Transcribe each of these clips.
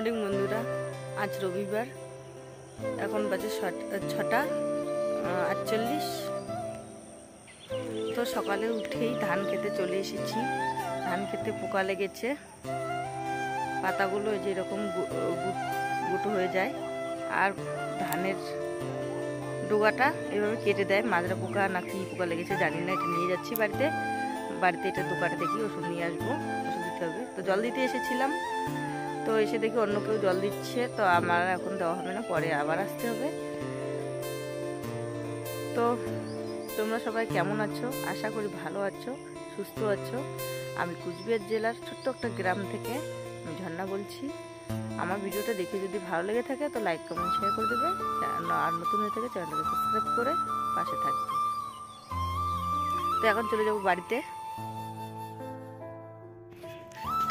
Morning বন্ধুরা, আজ রবিবার, এখন বাজে 6টা 48। তো সকালে উঠেই ধান খেতে চলে এসেছি। ধান খেতে পোকা লেগেছে, পাতাগুলো যেরকম গুঁটো হয়ে যায় আর ধানের ডোগাটা এভাবে কেটে দেয়। মাজরা পোকা না কি পোকা লেগেছে জানি না। এটা নিয়ে যাচ্ছি বাড়িতে এটা দোকানে দেখি ওষুধ নিয়ে আসবো, ওষুধ দিতে হবে। তো জল দিতে এসেছিলাম, তো এসে দেখি অন্য কেউ জল দিচ্ছে, তো আমার এখন দেওয়া হবে না, পরে আবার আসতে হবে। তো তোমরা সবাই কেমন আছো? আশা করি ভালো আছো, সুস্থ আছো। আমি কুচবিহার জেলার ছোট্ট একটা গ্রাম থেকে আমি ঝর্ণা বলছি। আমার ভিডিওটা দেখে যদি ভালো লেগে থাকে তো লাইক কমেন্ট শেয়ার করে দেবে, আর নতুন হয়ে থাকে চ্যানেলটাকে সাবস্ক্রাইব করে পাশে থাকবে। তো এখন চলে যাবো বাড়িতে।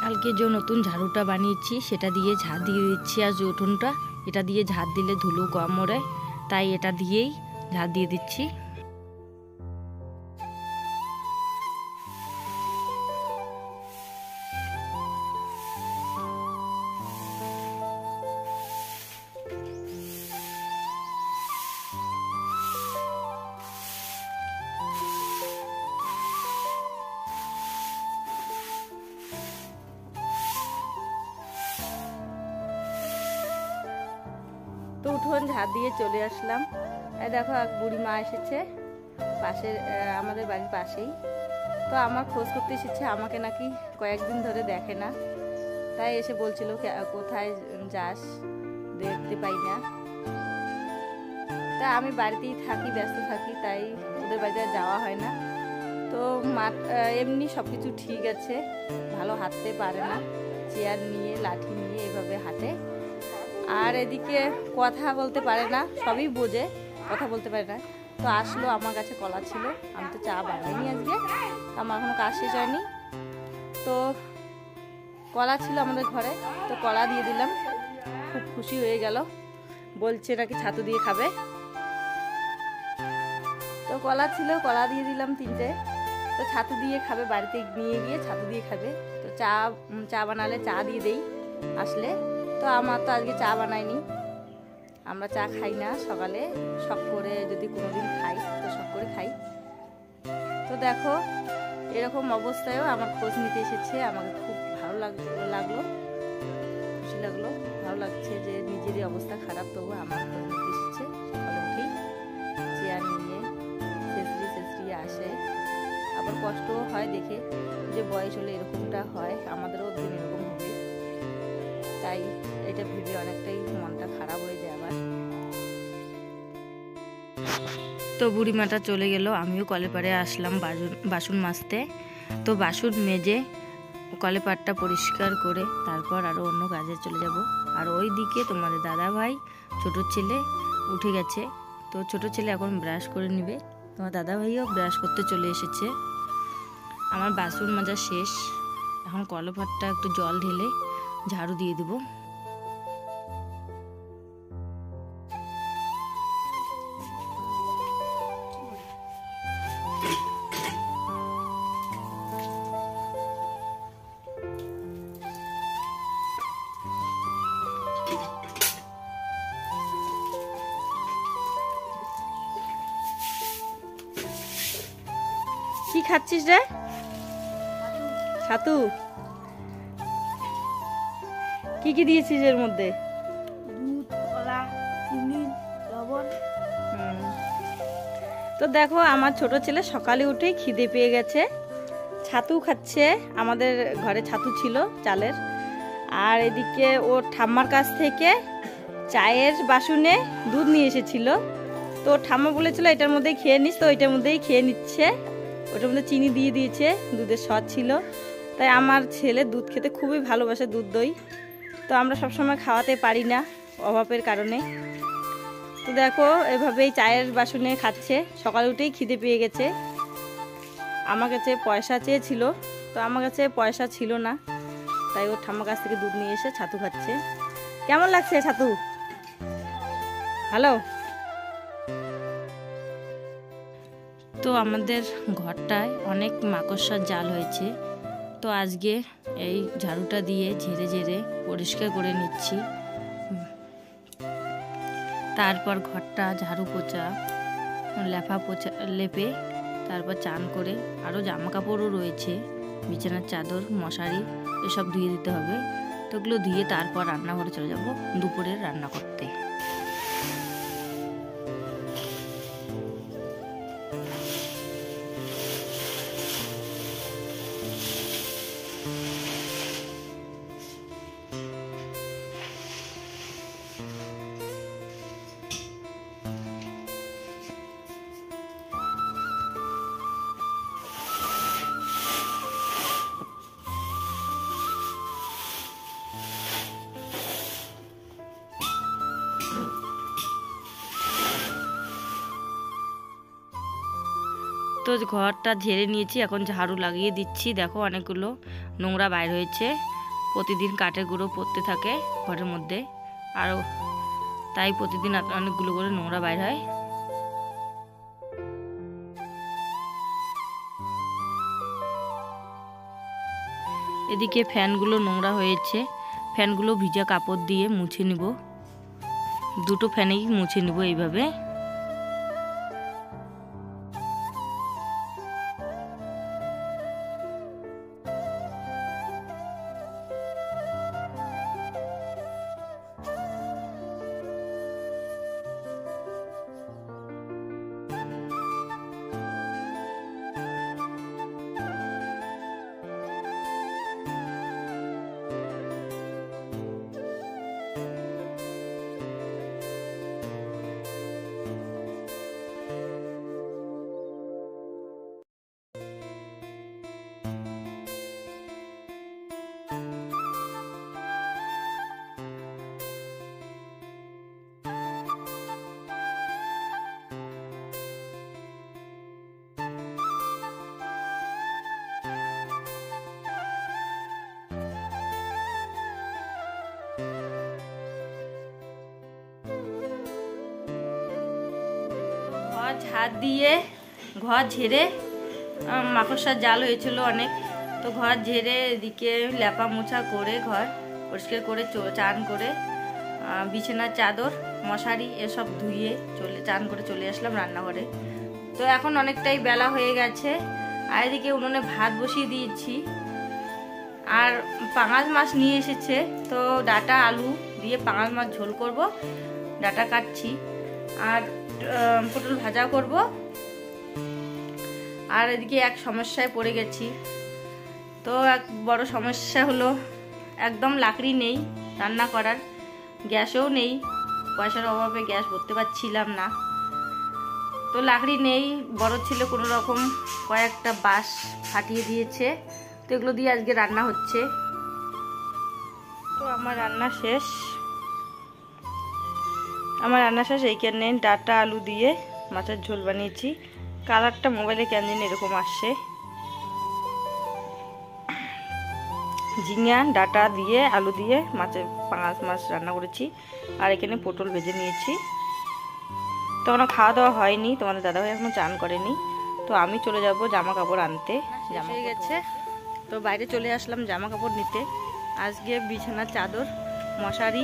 কালকে যে নতুন ঝাড়ুটা বানিয়েছি সেটা দিয়ে ঝাড় দিয়ে দিচ্ছি। আর যে উঠোনটা, এটা দিয়ে ঝাড় দিলে ধুলো কম ওড়ে, তাই এটা দিয়েই ঝাড় দিয়ে দিচ্ছি। তো উঠোন ঝাড় দিয়ে চলে আসলাম। এই দেখো এক বুড়ি মা এসেছে পাশের, আমাদের বাড়ির পাশেই। তো আমার খোঁজ করতে এসেছে, আমাকে নাকি কয়েকদিন ধরে দেখে না, তাই এসে বলছিল কোথায় যাস, দেখতে পাই না। তা আমি বাড়িতেই থাকি, ব্যস্ত থাকি, তাই ওদের বাড়িতে যাওয়া হয় না। তো এমনি সব কিছু ঠিক আছে, ভালো হাঁটতে পারে না, চেয়ার নিয়ে লাঠি নিয়ে এভাবে হাঁটে। আর এদিকে কথা বলতে পারে না, সবই বোঝে, কথা বলতে পারে না। তো আসলো, আমার কাছে কলা ছিল, আমি তো চা বানাইনি আজকে, আমার এখনো কাজ শেষ হয়নি। তো কলা ছিল আমাদের ঘরে, তো কলা দিয়ে দিলাম, খুব খুশি হয়ে গেল, বলছে নাকি ছাতু দিয়ে খাবে। তো কলা ছিল, কলা দিয়ে দিলাম 3টে। তো ছাতু দিয়ে খাবে, বাড়িতে নিয়ে গিয়ে ছাতু দিয়ে খাবে। তো চা বানালে চা দিয়ে দেই আসলে। তো আমার তো আজকে চা বানাইনি, আমরা চা খাই না সকালে, শখ করে যদি কোনোদিন খাই তো শখ করে খাই। তো দেখো এরকম অবস্থায়ও আমার খোঁজ নিতে এসেছে, আমাকে খুব ভালো লাগলো, খুশি লাগলো, ভালো লাগছে যে নিজেরই অবস্থা খারাপ তবু আমার খোঁজ নিতে এসেছে। সকালে উঠেই চেয়ার নিয়ে শেষরিয়ে আসে। আবার কষ্টও হয় দেখে যে বয়স হলে এরকমটা হয়, আমাদেরও দিন এরকম হবে, তাই এটা ভেবে অনেকটাই মনটা খারাপ হয়ে যায় আবার। তো বুড়িমাটা চলে গেল, আমিও কলের পাড়ে আসলাম বাসন মাজতে। তো বাসন মেজে কলের পাড়টা পরিষ্কার করে তারপর আরও অন্য কাজে চলে যাব। আর ওই দিকে তোমাদের দাদা ভাই ছোট ছেলে উঠে গেছে, তো ছোট ছেলে এখন ব্রাশ করে নিবে, তোমার দাদা ভাইও ব্রাশ করতে চলে এসেছে। আমার বাসন মাজা শেষ, এখন কলের পাড়টা একটু জল ঢেলে ঝাড়ু দিয়ে দেবো। কি খাচ্ছিস রে? ছাতু। কি কি দিয়েছিস এর মধ্যে? দুধ, কলা, চিনি, লবণ। তো দেখো আমার ছোট ছেলে সকালে উঠেই খিদে পেয়ে গেছে, ছাতু খাচ্ছে। আমাদের ঘরে ছাতু ছিল চালের। আর এদিকে ওর ঠাম্মার কাছ থেকে চায়ের বাসনে দুধ নিয়ে এসেছিল, তো ঠাম্মা বলেছিল এটার মধ্যেই খেয়ে নিস, তো ওইটার মধ্যেই খেয়ে নিচ্ছে। ওটার মধ্যে চিনি দিয়ে দিয়েছে, দুধের স্বাদ ছিল। তাই আমার ছেলে দুধ খেতে খুবই ভালোবাসে, দুধ দই। তো আমরা সবসময় খাওয়াতে পারি না অভাবের কারণে। তো দেখো এভাবেই চায়ের বাসনে খাচ্ছে, সকালে উঠেই খিদে পেয়ে গেছে। আমার কাছে পয়সা চেয়েছিল, তো আমার কাছে পয়সা ছিল না, তাই ওর ঠাম্মার কাছ থেকে দুধ নিয়ে এসে ছাতু খাচ্ছে। কেমন লাগছে ছাতু? ভালো। তো আমাদের ঘরটায় অনেক মাকড়সার জাল হয়েছে, তো আজকে এই ঝাড়ুটা দিয়ে ঝেড়ে ঝেড়ে পরিষ্কার করে নিচ্ছি। তারপর ঘরটা ঝাড়ু পোছা লেপা পোছা লেপে তারপর চান করে আরও জামা কাপড়ও রয়েছে, বিছানার চাদর মশারি এসব ধুয়ে দিতে হবে। তো ওগুলো ধুয়ে তারপর রান্নাঘরে চলে যাব দুপুরের রান্না করতে। তো ঘরটা ঝেড়ে নিয়েছি, এখন ঝাড়ু লাগিয়ে দিচ্ছি। দেখো অনেকগুলো নোংরা বাইর হয়েছে, প্রতিদিন কাঠের গুঁড়ো পড়তে থাকে ঘরের মধ্যে, আরও তাই প্রতিদিন অনেকগুলো করে নোংরা বাইর হয়। এদিকে ফ্যানগুলো নোংরা হয়েছে, ফ্যানগুলো ভিজা কাপড় দিয়ে মুছে নিব, দুটো ফ্যানেই মুছে নিব এইভাবে। ঘর ঝাড় দিয়ে ঘর ঝেড়ে মাকড়সার জাল হয়েছিল অনেক, তো ঘর ঝেড়ে এদিকে লেপা মোছা করে ঘর পরিষ্কার করে চান করে বিছানার চাদর মশারি এসব ধুয়ে চান করে চলে আসলাম রান্নাঘরে। তো এখন অনেকটাই বেলা হয়ে গেছে, আর এদিকে উনুনে ভাত বসিয়ে দিয়েছি। আর পাঙাশ মাছ নিয়ে এসেছে, তো ডাটা আলু দিয়ে পাঙাশ মাছ ঝোল করব, ডাটা কাটছি, আর পটল ভাজা করব। আর এদিকে এক সমস্যায় পড়ে গেছি। তো এক বড় সমস্যা হলো একদম লাকড়ি নেই রান্না করার, গ্যাসও নেই, পয়সার অভাবে গ্যাস ভরতে পারছিলাম না। তো লাকড়ি নেই, বড় ছিল কোনো রকম কয়েকটা বাঁশ ফাটিয়ে দিয়েছে, তো এগুলো দিয়ে আজকে রান্না হচ্ছে। তো আমার রান্না শেষ, এইখানে ডাটা আলু দিয়ে মাছের ঝোল বানিয়েছি। কালারটা মোবাইলে কেন জানি এরকম আসছে। ঝিঙা ডাটা দিয়ে আলু দিয়ে পাঙাশ মাছ রান্না করেছি, আর এখানে পটল ভেজে নিয়েছি। তো এখনো খাওয়া দাওয়া হয়নি, তোমাদের দাদাভাই এখনো চান করেনি। তো আমি চলে যাব জামা কাপড় আনতে। জামা হয়ে গেছে, তো বাইরে চলে আসলাম জামা কাপড় নিতে। আজকে বিছানার চাদর মশারি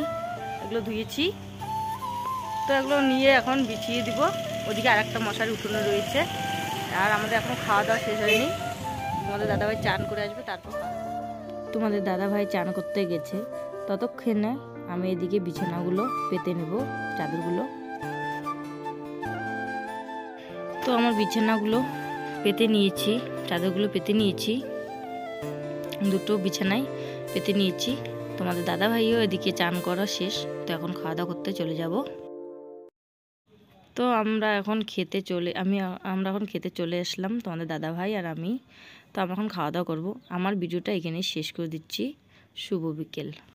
এগুলো ধুয়েছি, তো এগুলো নিয়ে এখন বিছিয়ে দিব। ওদিকে আর একটা মশারি উঠোনে রয়েছে, আর আমাদের এখনো খাওয়া দাওয়া শেষ হয়নি। তোমাদের দাদাভাই চান করে আসবে, তারপর তোমাদের দাদাভাই চান করতে গেছে, ততক্ষণে আমি এদিকে বিছানাগুলো পেতে নেব, চাদরগুলো। তো আমার বিছানাগুলো পেতে নিয়েছি, চাদরগুলো পেতে নিয়েছি, দুটো বিছানায় পেতে নিয়েছি। তোমাদের দাদাভাইও এদিকে চান করা শেষ, তো এখন খাওয়া দাওয়া করতে চলে যাব। তো আমরা এখন খেতে চলে আসলাম, তোমাদের দাদাভাই আর আমি। তো আমরা এখন খাওয়া দাওয়া করবো। আমার ভিডিওটা এখানেই শেষ করে দিচ্ছি। শুভ বিকেল।